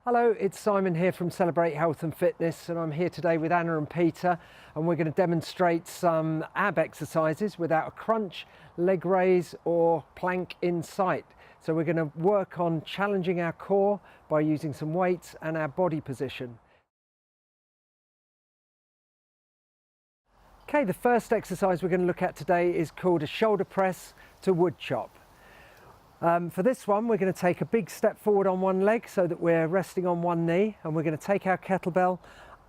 Hello, it's Simon here from Celebrate Health and Fitness, and I'm here today with Anna and Peter, and we're going to demonstrate some ab exercises without a crunch, leg raise or plank in sight. So we're going to work on challenging our core by using some weights and our body position. Okay, the first exercise we're going to look at today is called a shoulder press to wood chop. For this one, we're going to take a big step forward on one leg so that we're resting on one knee, and we're going to take our kettlebell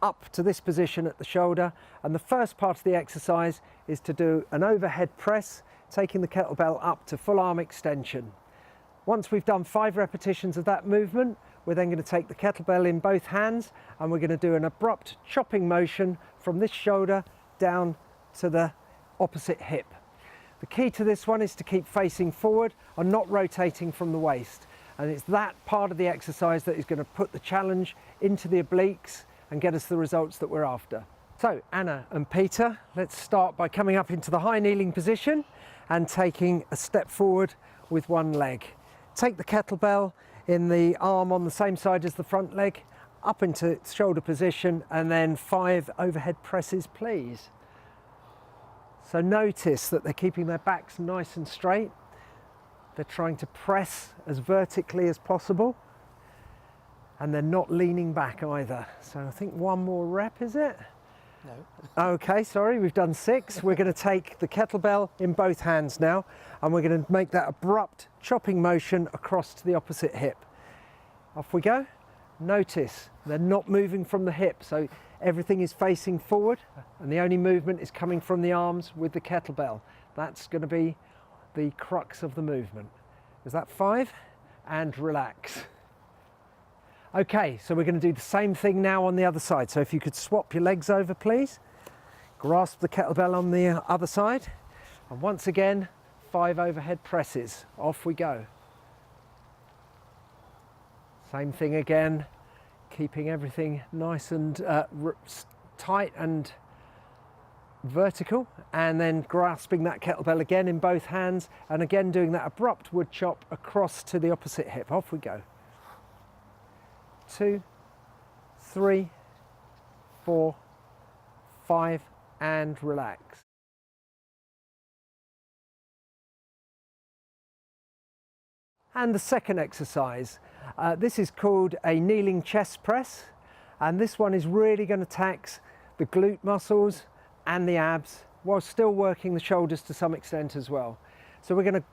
up to this position at the shoulder. And the first part of the exercise is to do an overhead press, taking the kettlebell up to full arm extension. Once we've done 5 repetitions of that movement, we're then going to take the kettlebell in both hands, and we're going to do an abrupt chopping motion from this shoulder down to the opposite hip. The key to this one is to keep facing forward and not rotating from the waist. And it's that part of the exercise that is going to put the challenge into the obliques and get us the results that we're after. So Anna and Peter, let's start by coming up into the high kneeling position and taking a step forward with one leg. Take the kettlebell in the arm on the same side as the front leg, up into shoulder position, and then 5 overhead presses, please. So notice that they're keeping their backs nice and straight. They're trying to press as vertically as possible, and they're not leaning back either. So I think one more rep, is it? No. Okay, sorry, we've done 6. We're going to take the kettlebell in both hands now, and we're going to make that abrupt chopping motion across to the opposite hip. Off we go. Notice they're not moving from the hip, so everything is facing forward, and the only movement is coming from the arms with the kettlebell. That's going to be the crux of the movement. Is that 5? And relax. Okay, so we're going to do the same thing now on the other side. So if you could swap your legs over, please. Grasp the kettlebell on the other side. And once again, 5 overhead presses. Off we go. Same thing again, keeping everything nice and tight and vertical, and then grasping that kettlebell again in both hands, and again doing that abrupt wood chop across to the opposite hip. Off we go. 2, 3, 4, 5, and relax. And the second exercise, this is called a kneeling chest press, and this one is really going to tax the glute muscles and the abs while still working the shoulders to some extent as well. So we're going to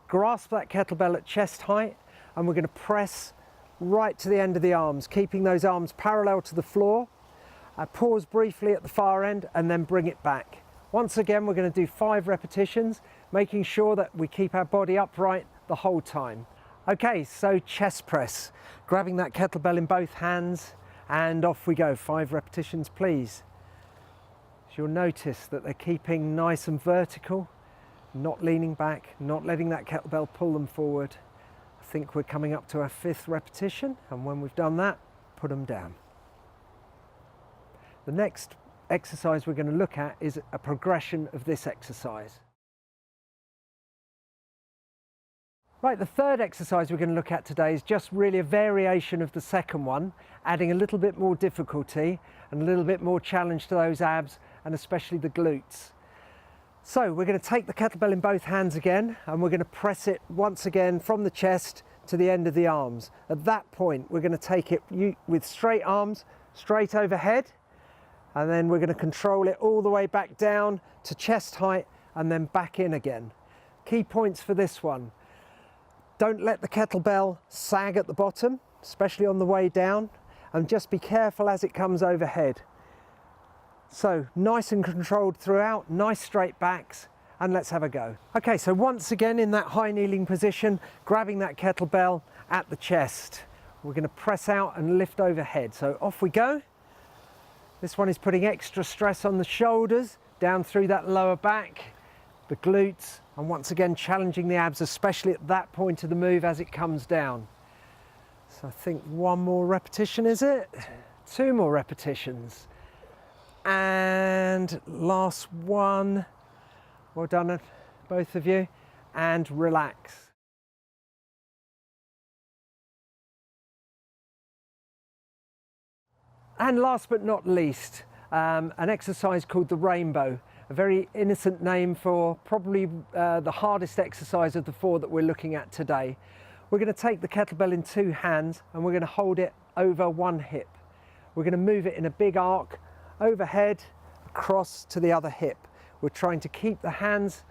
grasp that kettlebell at chest height, and we're going to press right to the end of the arms, keeping those arms parallel to the floor. Pause briefly at the far end and then bring it back. Once again, we're going to do 5 repetitions, making sure that we keep our body upright the whole time. Okay, so chest press, grabbing that kettlebell in both hands, and off we go. 5 repetitions, please. So you'll notice that they're keeping nice and vertical, not leaning back, not letting that kettlebell pull them forward. I think we're coming up to our 5th repetition, and when we've done that, put them down. The next exercise we're going to look at is a progression of this exercise. Right, the third exercise we're going to look at today is just really a variation of the second one, adding a little bit more difficulty and a little bit more challenge to those abs and especially the glutes. So we're going to take the kettlebell in both hands again, and we're going to press it once again from the chest to the end of the arms. At that point, we're going to take it with straight arms, straight overhead, and then we're going to control it all the way back down to chest height and then back in again. Key points for this one. Don't let the kettlebell sag at the bottom, especially on the way down, and just be careful as it comes overhead. So nice and controlled throughout, nice straight backs, and let's have a go. Okay, so once again in that high kneeling position, grabbing that kettlebell at the chest. We're going to press out and lift overhead. So off we go. This one is putting extra stress on the shoulders, down through that lower back, the glutes, and once again challenging the abs, especially at that point of the move as it comes down. So I think 1 more repetition, is it? 2 more repetitions. And last one. Well done, both of you. And relax. And last but not least, an exercise called the rainbow, a very innocent name for probably the hardest exercise of the 4 that we're looking at today. We're going to take the kettlebell in 2 hands and we're going to hold it over one hip. We're going to move it in a big arc overhead, across to the other hip. We're trying to keep the hands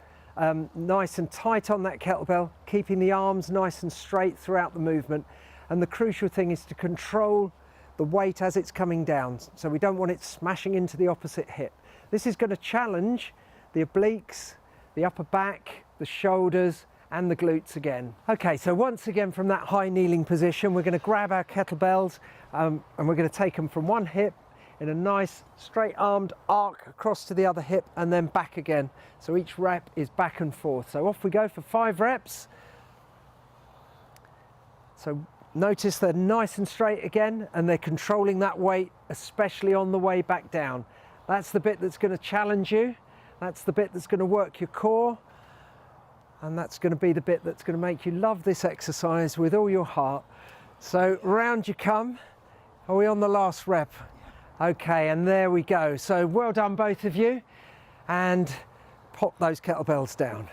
nice and tight on that kettlebell, keeping the arms nice and straight throughout the movement. And the crucial thing is to control the weight as it's coming down, so we don't want it smashing into the opposite hip. This is going to challenge the obliques, the upper back, the shoulders and the glutes again. Okay, so once again from that high kneeling position, we're going to grab our kettlebells and we're going to take them from one hip in a nice straight armed arc across to the other hip and then back again. So each rep is back and forth. So off we go for 5 reps. So notice they're nice and straight again and they're controlling that weight, especially on the way back down. That's the bit that's going to challenge you. That's the bit that's going to work your core. And that's going to be the bit that's going to make you love this exercise with all your heart. So round you come. Are we on the last rep? Okay, and there we go. So well done both of you. And pop those kettlebells down.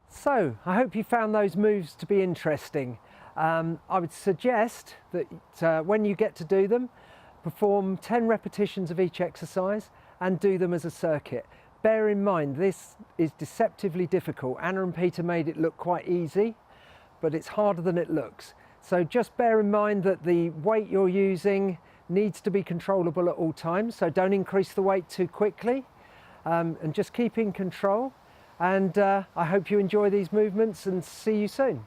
So, I hope you found those moves to be interesting. I would suggest that when you get to do them, perform 10 repetitions of each exercise and do them as a circuit. Bear in mind, this is deceptively difficult. Anna and Peter made it look quite easy, but it's harder than it looks. So just bear in mind that the weight you're using needs to be controllable at all times. So don't increase the weight too quickly and just keep in control. And I hope you enjoy these movements and see you soon.